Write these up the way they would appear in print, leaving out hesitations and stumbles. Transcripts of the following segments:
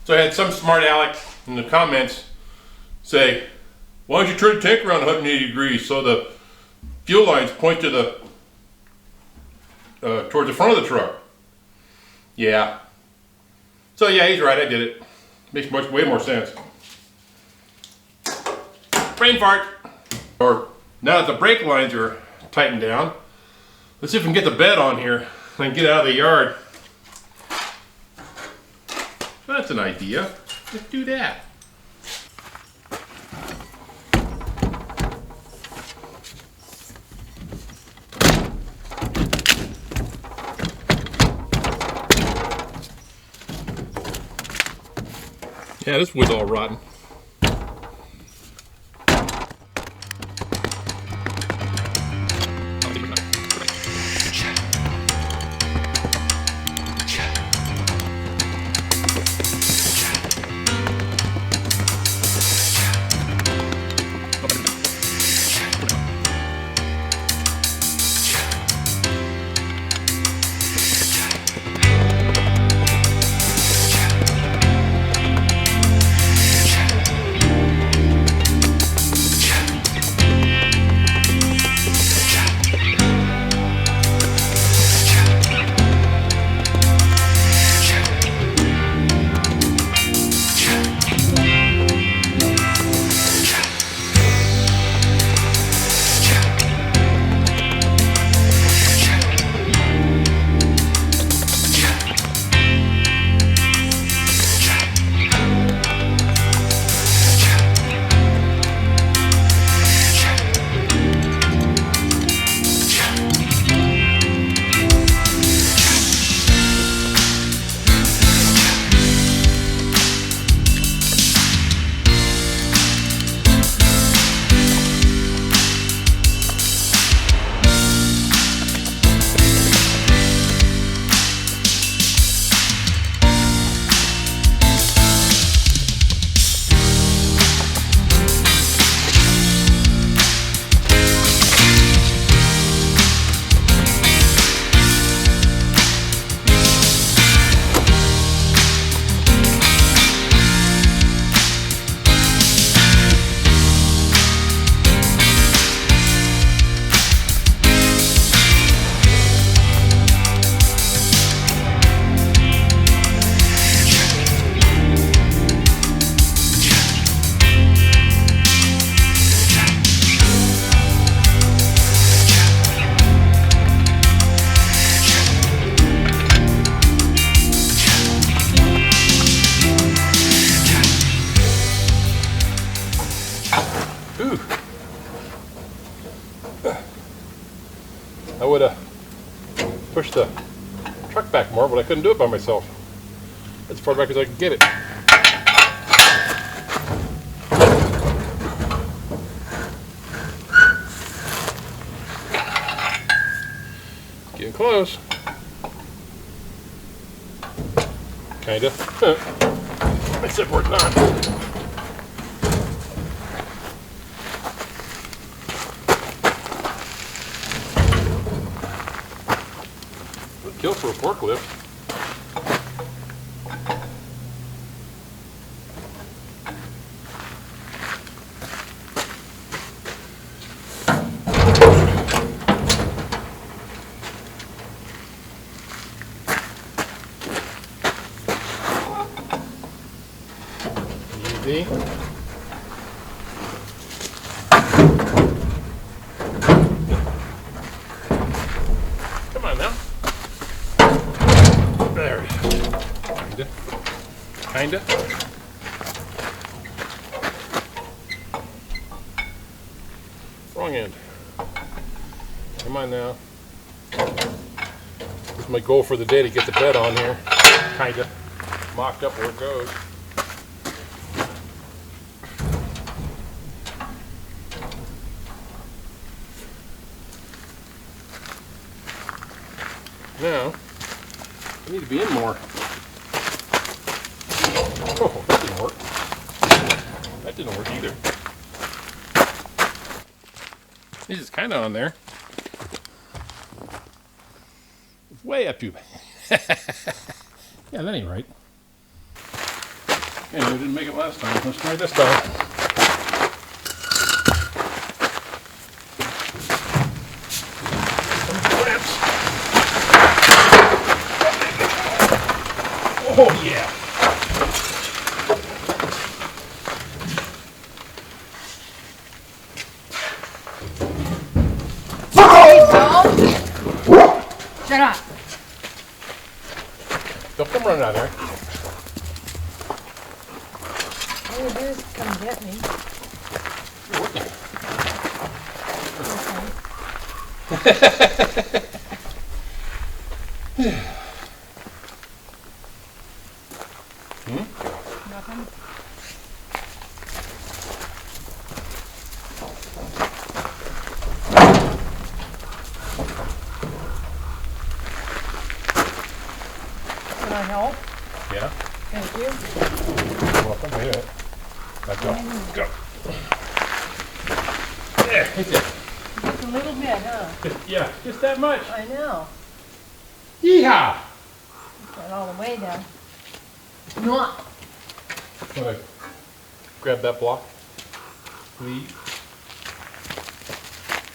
So I had some smart aleck in the comments say, why don't you turn the tank around 180 degrees so the fuel lines point to the towards the front of the truck? Yeah. So yeah, he's right. I did it. Makes way more sense. Brain fart. Or now that the brake lines are tightened down, let's see if we can get the bed on here and get out of the yard. That's an idea. Let's do that. Yeah, this wood's all rotten. I would have pushed the truck back more, but I couldn't do it by myself. As far back as I could get it. Getting close. Kinda. Except for it's not. Kill for a forklift. Easy. Come on now. There. Kinda. Wrong end. Come on now. This is my goal for the day, to get the bed on here. Kinda. Mocked up where it goes. Now, I need to be in more. Oh, that didn't work. That didn't work either. This is kind of on there. It's way up too bad. Yeah, that ain't right. And we didn't make it last time. Let's try this time. Oh yeah! Shut up. Don't come running out there. All you do is come get me. Nothing? Can I help? Yeah. Thank you. Welcome. Wait a minute. Let's go. Go. There. Hit it. Just a little bit, huh? Yeah. Just that much. I know. Yeehaw! Got all the way down. Not. Want to grab that block, please?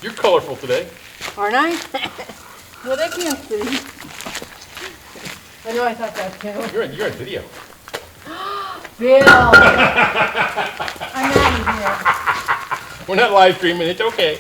You're colorful today. Aren't I? Well, they can't see. I know I thought that too. You're on video. Bill! I'm out of here. We're not live streaming. It's okay.